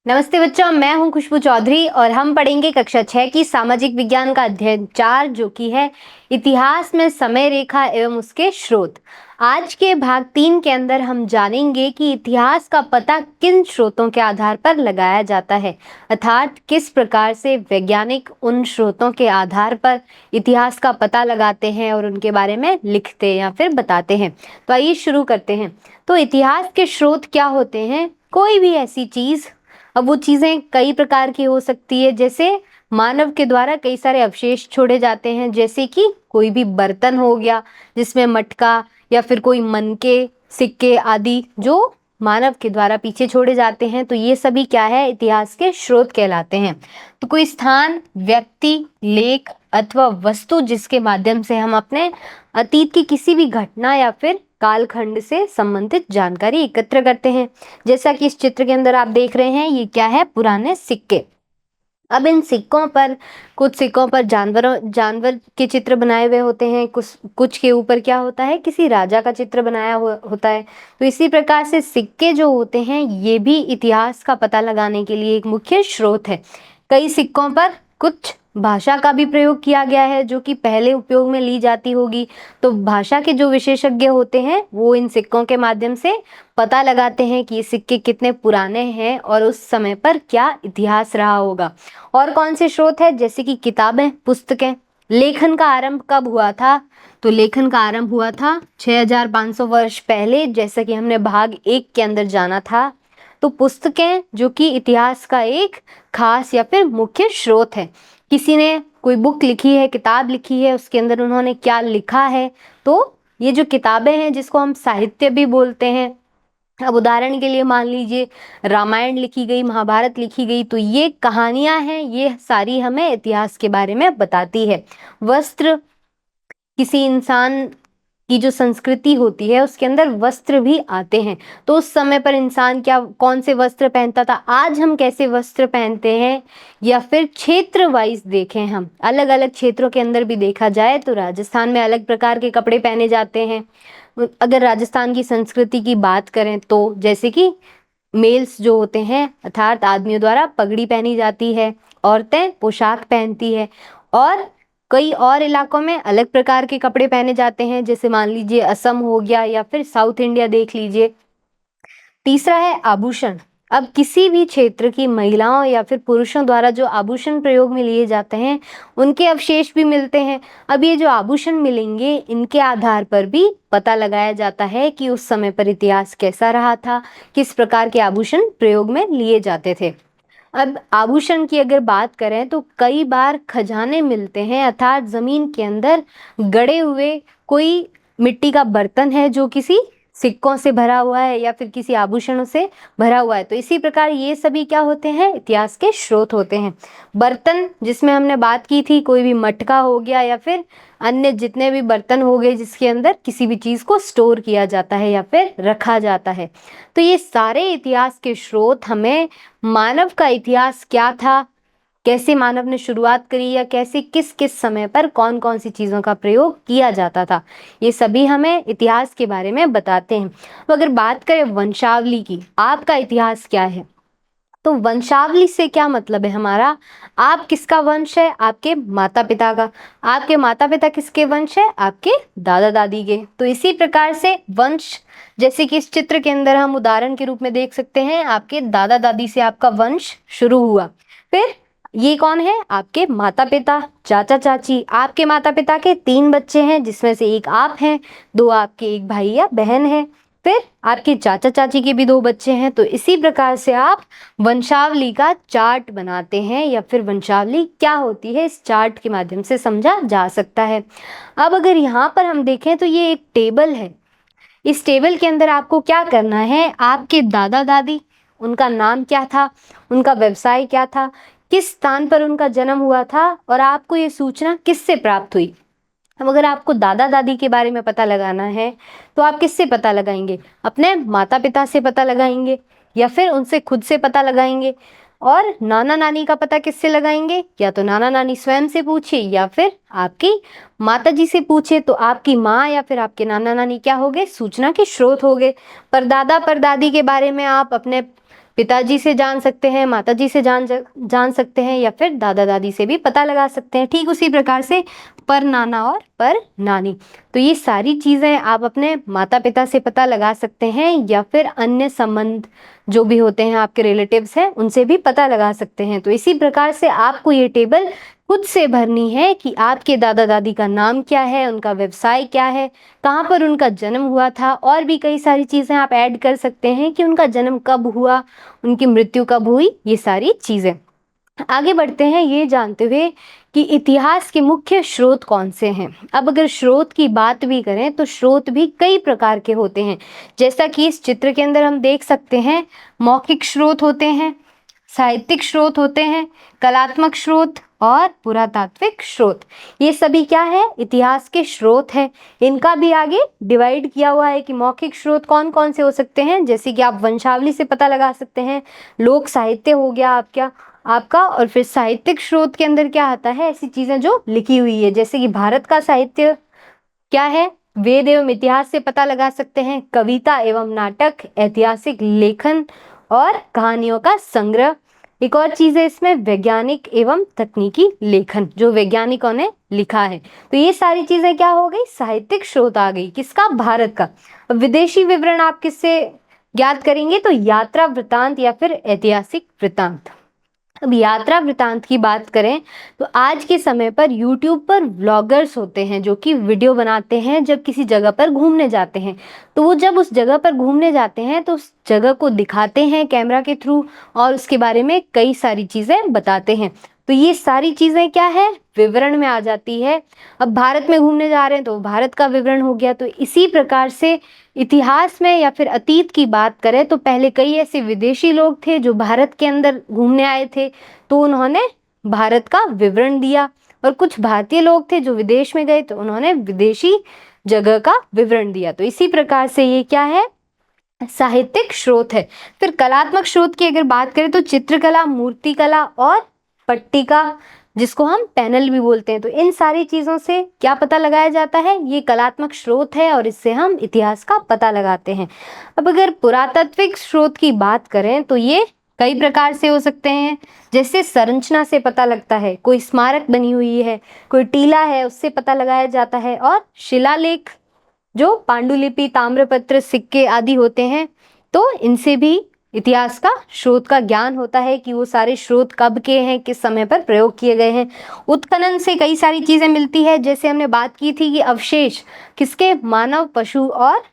नमस्ते बच्चों, मैं हूं खुशबू चौधरी और हम पढ़ेंगे कक्षा 6 की सामाजिक विज्ञान का अध्ययन 4 जो कि है इतिहास में समय रेखा एवं उसके स्रोत। आज के भाग 3 के अंदर हम जानेंगे कि इतिहास का पता किन स्रोतों के आधार पर लगाया जाता है, अर्थात किस प्रकार से वैज्ञानिक उन स्रोतों के आधार पर इतिहास का पता लगाते हैं और उनके बारे में लिखते या फिर बताते हैं। तो आइए शुरू करते हैं। तो इतिहास के स्रोत क्या होते हैं? कोई भी ऐसी चीज, अब वो चीजें कई प्रकार की हो सकती है, जैसे मानव के द्वारा कई सारे अवशेष छोड़े जाते हैं, जैसे कि कोई भी बर्तन हो गया जिसमें मटका या फिर कोई मनके, सिक्के आदि जो मानव के द्वारा पीछे छोड़े जाते हैं, तो ये सभी क्या है, इतिहास के स्रोत कहलाते हैं। तो कोई स्थान, व्यक्ति, लेख अथवा वस्तु जिसके माध्यम से हम अपने अतीत की किसी भी घटना या फिर कालखंड से संबंधित जानकारी एकत्र करते हैं। जैसा कि इस चित्र के अंदर आप देख रहे हैं, ये क्या है, पुराने सिक्के। अब इन सिक्कों पर, कुछ सिक्कों पर जानवर के चित्र बनाए हुए होते हैं, कुछ के ऊपर क्या होता है, किसी राजा का चित्र बनाया हुआ होता है। तो इसी प्रकार से सिक्के जो होते हैं ये भी इतिहास का पता लगाने के लिए एक मुख्य स्रोत है। कई सिक्कों पर कुछ भाषा का भी प्रयोग किया गया है जो कि पहले उपयोग में ली जाती होगी। तो भाषा के जो विशेषज्ञ होते हैं वो इन सिक्कों के माध्यम से पता लगाते हैं कि ये सिक्के कितने पुराने हैं और उस समय पर क्या इतिहास रहा होगा। और कौन से स्रोत है, जैसे कि किताबें, पुस्तकें। लेखन का आरंभ कब हुआ था? तो लेखन का आरंभ हुआ था 6500 वर्ष पहले, जैसा कि हमने भाग 1 के अंदर जाना था। तो पुस्तकें जो कि इतिहास का एक खास या फिर मुख्य स्रोत है। किसी ने कोई बुक लिखी है, किताब लिखी है, उसके अंदर उन्होंने क्या लिखा है, तो ये जो किताबें हैं जिसको हम साहित्य भी बोलते हैं। अब उदाहरण के लिए मान लीजिए रामायण लिखी गई, महाभारत लिखी गई, तो ये कहानियां हैं, ये सारी हमें इतिहास के बारे में बताती है। वस्त्र, किसी इंसान की जो संस्कृति होती है उसके अंदर वस्त्र भी आते हैं। तो उस समय पर इंसान क्या, कौन से वस्त्र पहनता था, आज हम कैसे वस्त्र पहनते हैं, या फिर क्षेत्र वाइज देखें, हम अलग अलग क्षेत्रों के अंदर भी देखा जाए तो राजस्थान में अलग प्रकार के कपड़े पहने जाते हैं। अगर राजस्थान की संस्कृति की बात करें तो जैसे कि मेल्स जो होते हैं, अर्थात आदमियों द्वारा पगड़ी पहनी जाती है, औरतें पोशाक पहनती है, और कई और इलाकों में अलग प्रकार के कपड़े पहने जाते हैं, जैसे मान लीजिए असम हो गया या फिर साउथ इंडिया देख लीजिए। तीसरा है आभूषण। अब किसी भी क्षेत्र की महिलाओं या फिर पुरुषों द्वारा जो आभूषण प्रयोग में लिए जाते हैं उनके अवशेष भी मिलते हैं। अब ये जो आभूषण मिलेंगे इनके आधार पर भी पता लगाया जाता है कि उस समय पर इतिहास कैसा रहा था, किस प्रकार के आभूषण प्रयोग में लिए जाते थे। अब आभूषण की अगर बात करें तो कई बार खजाने मिलते हैं, अर्थात जमीन के अंदर गड़े हुए कोई मिट्टी का बर्तन है जो किसी सिक्कों से भरा हुआ है या फिर किसी आभूषणों से भरा हुआ है। तो इसी प्रकार ये सभी क्या होते हैं, इतिहास के स्रोत होते हैं। बर्तन जिसमें हमने बात की थी, कोई भी मटका हो गया या फिर अन्य जितने भी बर्तन हो गए जिसके अंदर किसी भी चीज को स्टोर किया जाता है या फिर रखा जाता है। तो ये सारे इतिहास के स्रोत हमें मानव का इतिहास क्या था, कैसे मानव ने शुरुआत करी, या कैसे किस किस समय पर कौन कौन सी चीजों का प्रयोग किया जाता था, ये सभी हमें इतिहास के बारे में बताते हैं। तो अगर बात करें वंशावली की, आपका इतिहास क्या है, तो वंशावली से क्या मतलब है हमारा, आप किसका वंश है, आपके माता पिता का। आपके माता पिता किसके वंश है, आपके दादा दादी के। तो इसी प्रकार से वंश, जैसे कि इस चित्र के अंदर हम उदाहरण के रूप में देख सकते हैं, आपके दादा दादी से आपका वंश शुरू हुआ। फिर ये कौन है, आपके माता पिता, चाचा चाची। आपके माता पिता के 3 बच्चे हैं जिसमें से एक आप हैं, 2 आपके एक भाई या बहन है। फिर आपके चाचा चाची के भी 2 बच्चे हैं। तो इसी प्रकार से आप वंशावली का चार्ट बनाते हैं, या फिर वंशावली क्या होती है इस चार्ट के माध्यम से समझा जा सकता है। अब अगर यहाँ पर हम देखें तो ये एक टेबल है। इस टेबल के अंदर आपको क्या करना है, आपके दादा दादी, उनका नाम क्या था, उनका व्यवसाय क्या था, किस स्थान पर उनका जन्म हुआ था, और आपको ये सूचना किससे प्राप्त हुई। अब अगर आपको दादा दादी के बारे में पता लगाना है तो आप किससे पता लगाएंगे, अपने माता पिता से पता लगाएंगे या फिर उनसे खुद से पता लगाएंगे। और नाना नानी का पता किससे लगाएंगे, या तो नाना नानी स्वयं से पूछिए या फिर आपकी माता जी से पूछिए। तो आपकी माँ या फिर आपके नाना नानी क्या हो गए, सूचना के स्रोत हो गए। परदादा परदादी के बारे में आप अपने पिताजी से जान सकते हैं, माताजी से जान सकते हैं, या फिर दादा दादी से भी पता लगा सकते हैं। ठीक उसी प्रकार से पर नाना और पर नानी, तो ये सारी चीज़ें आप अपने माता पिता से पता लगा सकते हैं, या फिर अन्य संबंध जो भी होते हैं आपके रिलेटिव्स हैं उनसे भी पता लगा सकते हैं। तो इसी प्रकार से आपको ये टेबल खुद से भरनी है कि आपके दादा दादी का नाम क्या है, उनका व्यवसाय क्या है, कहाँ पर उनका जन्म हुआ था, और भी कई सारी चीज़ें आप ऐड कर सकते हैं कि उनका जन्म कब हुआ, उनकी मृत्यु कब हुई, ये सारी चीज़ें। आगे बढ़ते हैं ये जानते हुए कि इतिहास के मुख्य स्रोत कौन से हैं। अब अगर स्रोत की बात भी करें तो स्रोत भी कई प्रकार के होते हैं, जैसा कि इस चित्र के अंदर हम देख सकते हैं। मौखिक स्रोत होते हैं, साहित्यिक स्रोत होते हैं, कलात्मक स्रोत और पुरातात्विक स्रोत। ये सभी क्या है, इतिहास के स्रोत हैं। इनका भी आगे डिवाइड किया हुआ है कि मौखिक स्रोत कौन कौन से हो सकते हैं, जैसे कि आप वंशावली से पता लगा सकते हैं, लोक साहित्य हो गया आपका, और फिर साहित्यिक स्रोत के अंदर क्या आता है, ऐसी चीजें जो लिखी हुई है, जैसे कि भारत का साहित्य क्या है, वेद एवं इतिहास से पता लगा सकते हैं, कविता एवं नाटक, ऐतिहासिक लेखन और कहानियों का संग्रह। एक और चीज है इसमें, वैज्ञानिक एवं तकनीकी लेखन, जो वैज्ञानिकों ने लिखा है। तो ये सारी चीजें क्या हो गई, साहित्यिक स्रोत आ गई, किसका, भारत का। अब विदेशी विवरण आप किससे ज्ञात करेंगे, तो यात्रा वृतांत या फिर ऐतिहासिक वृतांत। अब यात्रा वृतांत की बात करें तो आज के समय पर YouTube पर व्लॉगर्स होते हैं जो कि वीडियो बनाते हैं जब किसी जगह पर घूमने जाते हैं। तो वो जब उस जगह पर घूमने जाते हैं तो उस जगह को दिखाते हैं कैमरा के थ्रू और उसके बारे में कई सारी चीज़ें बताते हैं। तो ये सारी चीज़ें क्या है, विवरण में आ जाती है। अब भारत में घूमने जा रहे हैं तो भारत का विवरण हो गया। तो इसी प्रकार से इतिहास में या फिर अतीत की बात करें तो पहले कई ऐसे विदेशी लोग थे जो भारत के अंदर घूमने आए थे, तो उन्होंने भारत का विवरण दिया, और कुछ भारतीय लोग थे जो विदेश में गए तो उन्होंने विदेशी जगह का विवरण दिया। तो इसी प्रकार से ये क्या है, साहित्यिक स्रोत है। फिर कलात्मक स्रोत की अगर बात करें तो चित्रकला, मूर्तिकला और पट्टिका, जिसको हम पैनल भी बोलते हैं, तो इन सारी चीज़ों से क्या पता लगाया जाता है, ये कलात्मक स्रोत है और इससे हम इतिहास का पता लगाते हैं। अब अगर पुरातात्विक स्रोत की बात करें तो ये कई प्रकार से हो सकते हैं, जैसे संरचना से पता लगता है, कोई स्मारक बनी हुई है, कोई टीला है, उससे पता लगाया जाता है, और शिलालेख जो पांडुलिपि, ताम्रपत्र, सिक्के आदि होते हैं, तो इनसे भी इतिहास का स्रोत का ज्ञान होता है कि वो सारे स्रोत कब के हैं, किस समय पर प्रयोग किए गए हैं। उत्खनन से कई सारी चीजें मिलती है, जैसे हमने बात की थी कि अवशेष किसके, मानव, पशु और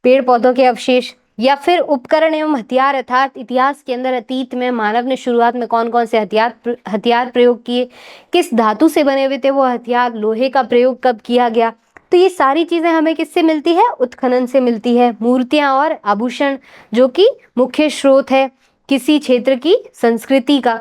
पेड़ पौधों के अवशेष, या फिर उपकरण एवं हथियार, अर्थात इतिहास के अंदर अतीत में मानव ने शुरुआत में कौन कौन से हथियार प्रयोग किए, किस धातु से बने हुए थे वो हथियार, लोहे का प्रयोग कब किया गया। तो ये सारी चीजें हमें किससे मिलती है, उत्खनन से मिलती है। मूर्तियां और आभूषण जो कि मुख्य स्रोत है किसी क्षेत्र की संस्कृति का,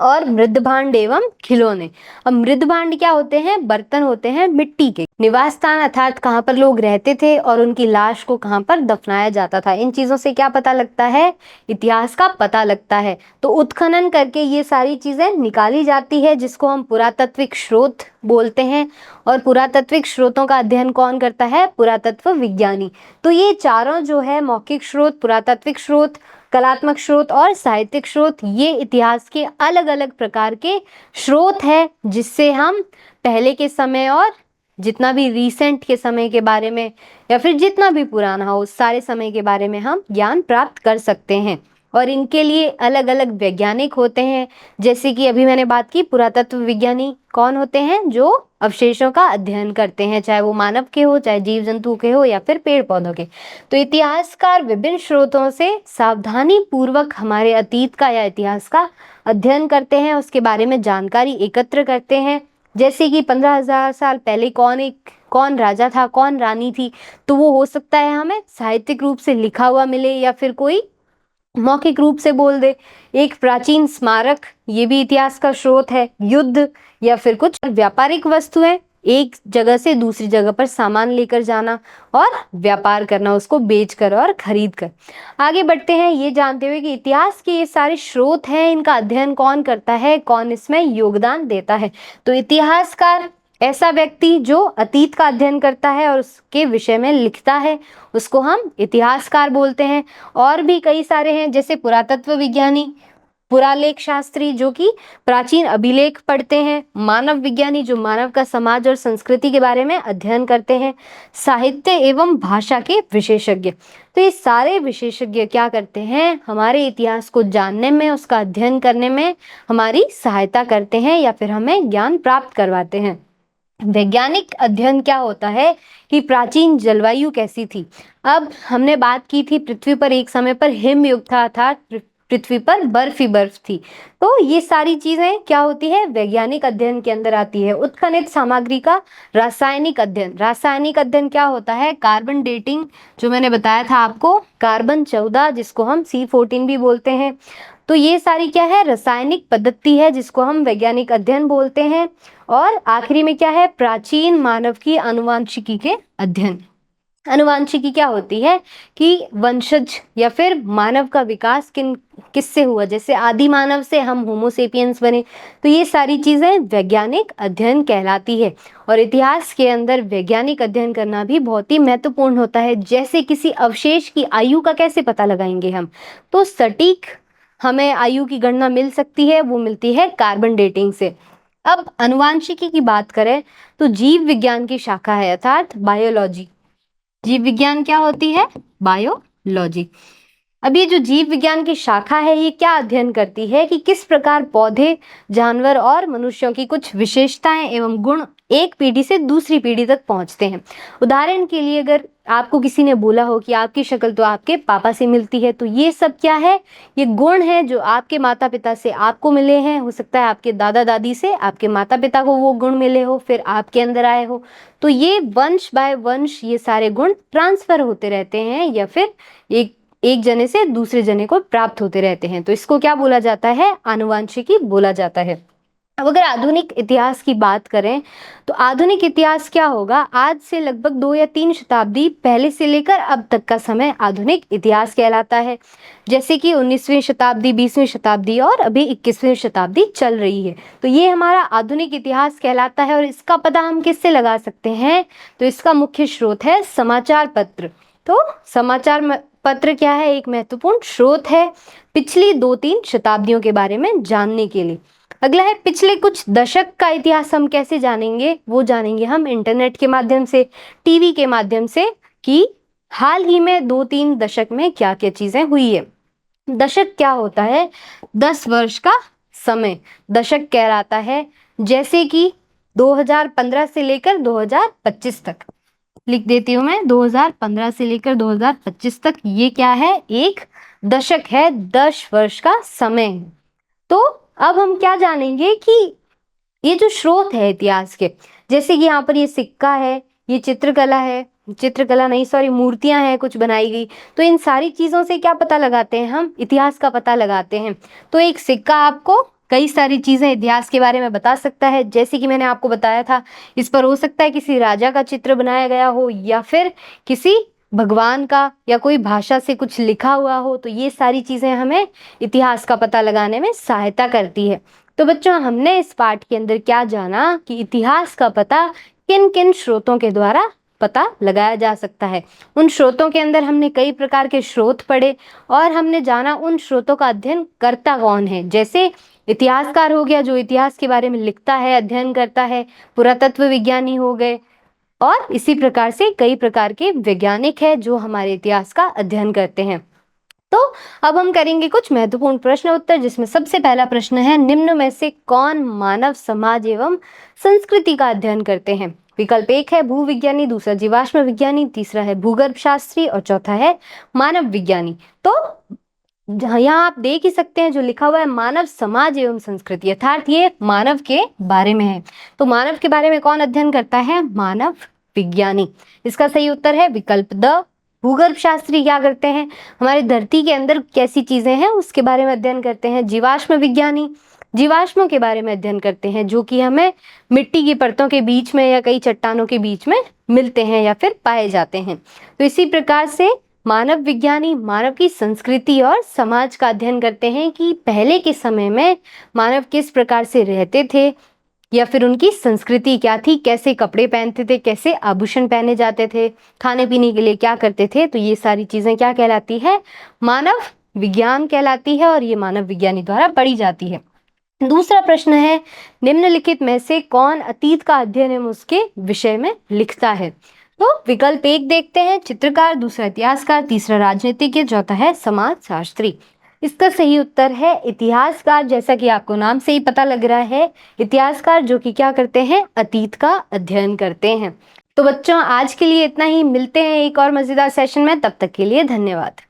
और मृदभांड एवं खिलौने। अब मृदभांड क्या होते हैं, बर्तन होते हैं मिट्टी के। निवास स्थान अर्थात कहाँ पर लोग रहते थे और उनकी लाश को कहाँ पर दफनाया जाता था। इन चीजों से क्या पता लगता है, इतिहास का पता लगता है। तो उत्खनन करके ये सारी चीजें निकाली जाती है, जिसको हम पुरातात्विक स्रोत बोलते हैं। और पुरातात्विक स्रोतों का अध्ययन कौन करता है, पुरातत्व विज्ञानी। तो ये चारों जो है, मौखिक स्रोत, पुरातात्विक स्रोत, कलात्मक स्रोत और साहित्यिक स्रोत, ये इतिहास के अलग अलग प्रकार के स्रोत है, जिससे हम पहले के समय और जितना भी रीसेंट के समय के बारे में या फिर जितना भी पुराना हो उस सारे समय के बारे में हम ज्ञान प्राप्त कर सकते हैं। और इनके लिए अलग अलग वैज्ञानिक होते हैं, जैसे कि अभी मैंने बात की, पुरातत्व विज्ञानी कौन होते हैं, जो अवशेषों का अध्ययन करते हैं, चाहे वो मानव के हो, चाहे जीव जंतु के हो, या फिर पेड़ पौधों के। तो इतिहासकार विभिन्न स्रोतों से सावधानी पूर्वक हमारे अतीत का या इतिहास का अध्ययन करते हैं, उसके बारे में जानकारी एकत्र करते हैं। जैसे कि 15,000 साल पहले कौन राजा था, कौन रानी थी, तो वो हो सकता है हमें साहित्यिक रूप से लिखा हुआ मिले, या फिर कोई मौखिक रूप से बोल दे। एक प्राचीन स्मारक, ये भी इतिहास का स्रोत है। युद्ध या फिर कुछ व्यापारिक वस्तुएं, एक जगह से दूसरी जगह पर सामान लेकर जाना और व्यापार करना, उसको बेचकर और खरीद कर। आगे बढ़ते हैं ये जानते हुए कि इतिहास के ये सारे स्रोत हैं, इनका अध्ययन कौन करता है, कौन इसमें योगदान देता है। तो इतिहासकार ऐसा व्यक्ति जो अतीत का अध्ययन करता है और उसके विषय में लिखता है उसको हम इतिहासकार बोलते हैं। और भी कई सारे हैं, जैसे पुरातत्व विज्ञानी, पुरालेख शास्त्री जो कि प्राचीन अभिलेख पढ़ते हैं, मानव विज्ञानी जो मानव का समाज और संस्कृति के बारे में अध्ययन करते हैं, साहित्य एवं भाषा के विशेषज्ञ। तो ये सारे विशेषज्ञ क्या करते हैं, हमारे इतिहास को जानने में, उसका अध्ययन करने में हमारी सहायता करते हैं या फिर हमें ज्ञान प्राप्त करवाते हैं। वैज्ञानिक अध्ययन क्या होता है कि प्राचीन जलवायु कैसी थी। अब हमने बात की थी पृथ्वी पर एक समय पर हिमयुग था, अर्थात पृथ्वी पर बर्फ ही बर्फ थी। तो ये सारी चीजें क्या होती है, वैज्ञानिक अध्ययन के अंदर आती है। उत्खनित सामग्री का रासायनिक अध्ययन, रासायनिक अध्ययन क्या होता है, कार्बन डेटिंग, जो मैंने बताया था आपको, कार्बन 14 जिसको हम C14 भी बोलते हैं। तो ये सारी क्या है, रासायनिक पद्धति है जिसको हम वैज्ञानिक अध्ययन बोलते हैं। और आखिरी में क्या है, प्राचीन मानव की आनुवांशिकी के अध्ययन। आनुवांशिकी क्या होती है कि वंशज या फिर मानव का विकास किससे हुआ, जैसे आदि मानव से हम होमोसेपियंस बने। तो ये सारी चीजें वैज्ञानिक अध्ययन कहलाती है। और इतिहास के अंदर वैज्ञानिक अध्ययन करना भी बहुत ही महत्वपूर्ण होता है। जैसे किसी अवशेष की आयु का कैसे पता लगाएंगे हम, तो सटीक हमें आयु की गणना मिल सकती है, वो मिलती है कार्बन डेटिंग से। अब आनुवांशिकी की बात करें तो जीव विज्ञान की शाखा है, अर्थात बायोलॉजी। जीव विज्ञान क्या होती है, बायोलॉजी। अब ये जो जीव विज्ञान की शाखा है ये क्या अध्ययन करती है कि किस प्रकार पौधे, जानवर और मनुष्यों की कुछ विशेषताएं एवं गुण एक पीढ़ी से दूसरी पीढ़ी तक पहुंचते हैं। उदाहरण के लिए अगर आपको किसी ने बोला हो कि आपकी शक्ल तो आपके पापा से मिलती है, तो ये सब क्या है, ये गुण है जो आपके माता पिता से आपको मिले हैं। हो सकता है आपके दादा दादी से आपके माता पिता को वो गुण मिले हो, फिर आपके अंदर आए हो। तो ये वंश बाय वंश ये सारे गुण ट्रांसफर होते रहते हैं या फिर एक जने से दूसरे जने को प्राप्त होते रहते हैं। तो इसको क्या बोला जाता है, आनुवांशिकी बोला जाता है। अब अगर आधुनिक इतिहास की बात करें तो आधुनिक इतिहास क्या होगा, आज से लगभग 2 या 3 शताब्दी पहले से लेकर अब तक का समय आधुनिक इतिहास कहलाता है। जैसे कि 19वीं शताब्दी, 20वीं शताब्दी और अभी 21वीं शताब्दी चल रही है। तो ये हमारा आधुनिक इतिहास कहलाता है। और इसका पता हम किससे लगा सकते हैं, तो इसका मुख्य स्रोत है समाचार पत्र। तो समाचार पत्र क्या है, एक महत्वपूर्ण स्रोत है पिछली 2-3 शताब्दियों के बारे में जानने के लिए। अगला है पिछले कुछ दशक का इतिहास हम कैसे जानेंगे, वो जानेंगे हम इंटरनेट के माध्यम से, टीवी के माध्यम से, कि हाल ही में 2-3 दशक में क्या क्या चीजें हुई है। दशक क्या होता है, 10 वर्ष का समय दशक कहलाता है। जैसे कि 2015 से लेकर 2025 तक, लिख देती हूँ मैं, 2015 से लेकर 2025 तक ये क्या है, एक दशक है, 10 वर्ष का समय है। तो अब हम क्या जानेंगे कि ये जो स्रोत है इतिहास के, जैसे कि यहाँ पर ये सिक्का है, ये चित्रकला है, चित्रकला नहीं सॉरी मूर्तियां हैं कुछ बनाई गई। तो इन सारी चीजों से क्या पता लगाते हैं, हम इतिहास का पता लगाते हैं। तो एक सिक्का आपको कई सारी चीजें इतिहास के बारे में बता सकता है। जैसे कि मैंने आपको बताया था, इस पर हो सकता है किसी राजा का चित्र बनाया गया हो या फिर किसी भगवान का या कोई भाषा से कुछ लिखा हुआ हो। तो ये सारी चीजें हमें इतिहास का पता लगाने में सहायता करती है। तो बच्चों, हमने इस पाठ के अंदर क्या जाना कि इतिहास का पता किन किन स्रोतों के द्वारा पता लगाया जा सकता है। उन स्रोतों के अंदर हमने कई प्रकार के स्रोत पढ़े और हमने जाना उन स्रोतों का अध्ययन करता कौन है। जैसे इतिहासकार हो गया जो इतिहास के बारे में लिखता है, अध्ययन करता है, पुरातत्व विज्ञानी हो गए, और इसी प्रकार से कई प्रकार के वैज्ञानिक है जो हमारे इतिहास का अध्ययन करते हैं। तो अब हम करेंगे कुछ महत्वपूर्ण प्रश्न उत्तर, जिसमें सबसे पहला प्रश्न है, निम्न में से कौन मानव समाज एवं संस्कृति का अध्ययन करते हैं। विकल्प 1 है भूविज्ञानी, दूसरा जीवाश्म विज्ञानी, तीसरा है भूगर्भ शास्त्री और चौथा है मानव विज्ञानी। तो यहाँ आप देख ही सकते हैं जो लिखा हुआ है मानव समाज एवं संस्कृति, अर्थात ये मानव के बारे में है। तो मानव के बारे में कौन अध्ययन करता है, मानव विज्ञानी। इसका सही उत्तर है विकल्प द। भूगर्भ शास्त्री क्या करते हैं, हमारे धरती के अंदर कैसी चीजें हैं उसके बारे में अध्ययन करते हैं। जीवाश्म विज्ञानी जीवाश्मों के बारे में अध्ययन करते हैं जो कि हमें मिट्टी की परतों के बीच में या कई चट्टानों के बीच में मिलते हैं या फिर पाए जाते हैं। तो इसी प्रकार से मानव विज्ञानी मानव की संस्कृति और समाज का अध्ययन करते हैं कि पहले के समय में मानव किस प्रकार से रहते थे, या फिर उनकी संस्कृति क्या थी, कैसे कपड़े पहनते थे, कैसे आभूषण पहने जाते थे, खाने पीने के लिए क्या करते थे। तो ये सारी चीजें क्या कहलाती है, मानव विज्ञान कहलाती है और ये मानव विज्ञानी द्वारा पढ़ी जाती है। दूसरा प्रश्न है, निम्नलिखित में से कौन अतीत का अध्ययन एवं उसके विषय में लिखता है। तो विकल्प 1 देखते हैं, चित्रकार, दूसरा इतिहासकार, तीसरा राजनीतिज्ञ, चौथा है समाजशास्त्री। इसका सही उत्तर है इतिहासकार। जैसा कि आपको नाम से ही पता लग रहा है, इतिहासकार जो कि क्या करते हैं, अतीत का अध्ययन करते हैं। तो बच्चों आज के लिए इतना ही, मिलते हैं एक और मजेदार सेशन में, तब तक के लिए धन्यवाद।